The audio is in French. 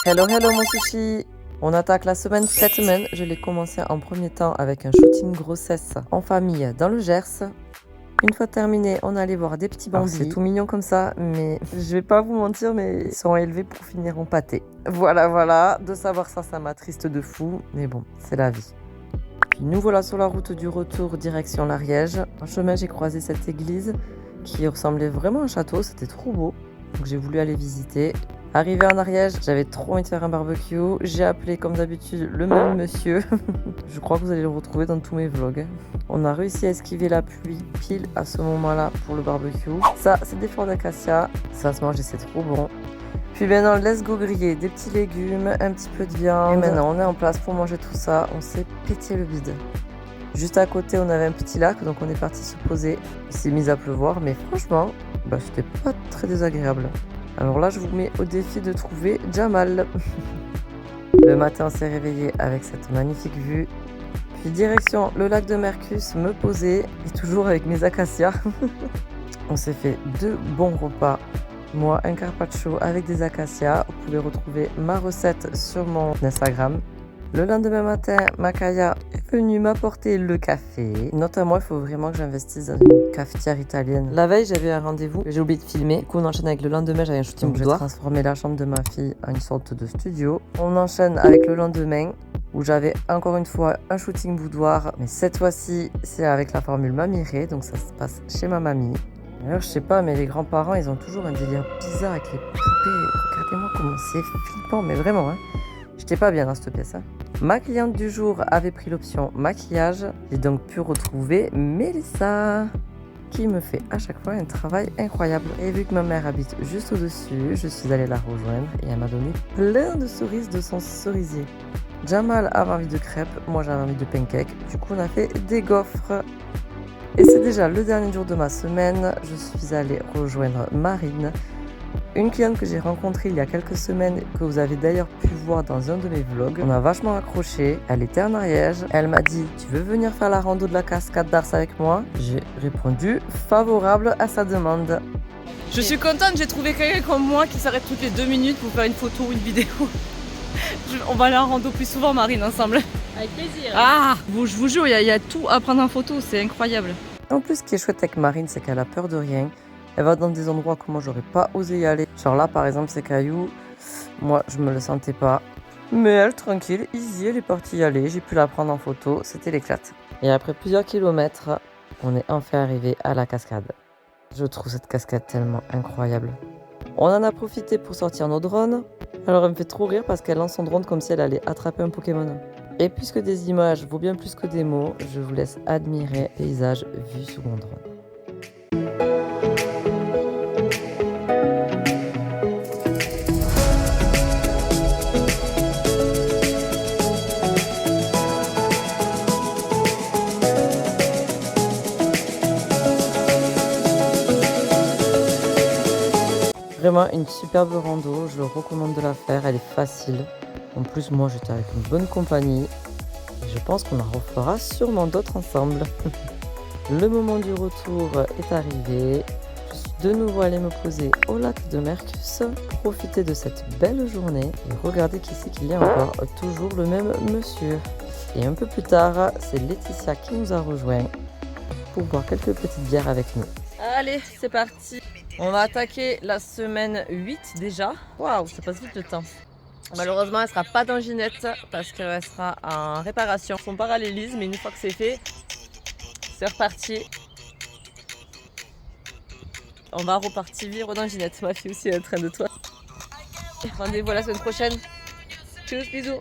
Hello, hello mon sushi. On attaque la semaine. Cette semaine, je l'ai commencé en premier temps avec un shooting grossesse en famille dans le Gers. Une fois terminé, on allait voir des petits bambis. C'est tout mignon comme ça, mais je vais pas vous mentir, mais ils sont élevés pour finir en pâté. Voilà, de savoir ça m'attriste de fou, mais bon, c'est la vie. Puis nous voilà sur la route du retour direction l'Ariège. En chemin, j'ai croisé cette église qui ressemblait vraiment à un château, c'était trop beau. Donc j'ai voulu aller visiter. Arrivé en Ariège, j'avais trop envie de faire un barbecue. J'ai appelé comme d'habitude le même monsieur. Je crois que vous allez le retrouver dans tous mes vlogs. On a réussi à esquiver la pluie pile à ce moment-là pour le barbecue. Ça, c'est des fleurs d'acacia. Ça va se manger, c'est trop bon. Puis maintenant, let's go griller des petits légumes, un petit peu de viande. Et maintenant, on est en place pour manger tout ça. On s'est pété le bide. Juste à côté, on avait un petit lac, donc on est parti se poser. Il s'est mis à pleuvoir, mais franchement, c'était pas très désagréable. Alors là, je vous mets au défi de trouver Jamal. Le matin, on s'est réveillé avec cette magnifique vue. Puis direction le lac de Mercus, me poser, et toujours avec mes acacias. On s'est fait 2 bons repas. Moi, un carpaccio avec des acacias. Vous pouvez retrouver ma recette sur mon Instagram. Le lendemain matin, Makaya est venue m'apporter le café. Notamment, il faut vraiment que j'investisse dans une cafetière italienne. La veille, j'avais un rendez-vous, j'ai oublié de filmer. Du coup, on enchaîne avec le lendemain, j'avais un shooting boudoir. J'ai transformé la chambre de ma fille en une sorte de studio. On enchaîne avec le lendemain, où j'avais encore une fois un shooting boudoir. Mais cette fois-ci, c'est avec la formule Mamiré, donc ça se passe chez ma mamie. D'ailleurs, je sais pas, mais les grands-parents, ils ont toujours un délire bizarre avec les poupées. Regardez-moi comment c'est flippant, mais vraiment, hein. J'étais pas bien dans cette pièce. Hein. Ma cliente du jour avait pris l'option maquillage. J'ai donc pu retrouver Mélissa, qui me fait à chaque fois un travail incroyable. Et vu que ma mère habite juste au-dessus, je suis allée la rejoindre et elle m'a donné plein de cerises de son cerisier. Jamal avait envie de crêpes, moi j'avais envie de pancakes. Du coup, on a fait des gaufres. Et c'est déjà le dernier jour de ma semaine. Je suis allée rejoindre Marine, une cliente que j'ai rencontrée il y a quelques semaines, que vous avez d'ailleurs pu voir dans un de mes vlogs. On a vachement accroché, elle était en Ariège. Elle m'a dit « Tu veux venir faire la rando de la cascade d'Ars avec moi ?» J'ai répondu favorable à sa demande. Je suis contente, j'ai trouvé quelqu'un comme moi qui s'arrête toutes les 2 minutes pour faire une photo ou une vidéo. On va aller en rando plus souvent, Marine, ensemble. Avec plaisir. Ah, je vous jure, il y a tout à prendre en photo, c'est incroyable. En plus, ce qui est chouette avec Marine, c'est qu'elle a peur de rien. Elle va dans des endroits que moi j'aurais pas osé y aller. Genre là par exemple ces cailloux, moi je me le sentais pas. Mais elle tranquille, easy, elle est partie y aller. J'ai pu la prendre en photo, c'était l'éclate. Et après plusieurs kilomètres, on est enfin arrivé à la cascade. Je trouve cette cascade tellement incroyable. On en a profité pour sortir nos drones. Alors elle me fait trop rire parce qu'elle lance son drone comme si elle allait attraper un Pokémon. Et puisque des images vaut bien plus que des mots, je vous laisse admirer le paysage vu sous mon drone. Vraiment une superbe rando, je recommande de la faire, elle est facile. En plus moi j'étais avec une bonne compagnie et je pense qu'on en refera sûrement d'autres ensemble. Le moment du retour est arrivé, je suis de nouveau allée me poser au lac de Mercus, profiter de cette belle journée et regardez qui c'est qu'il y a encore, toujours le même monsieur. Et un peu plus tard, c'est Laetitia qui nous a rejoints pour boire quelques petites bières avec nous. Allez, c'est parti. On va attaquer la semaine 8 déjà. Waouh, ça passe vite le temps. Malheureusement, elle sera pas dans Ginette parce qu'elle sera en réparation. Son parallélisme, mais une fois que c'est fait, c'est reparti. On va repartir vivre dans Ginette. Ma fille aussi est en train de toi. Rendez-vous la semaine prochaine. Tchuss, bisous.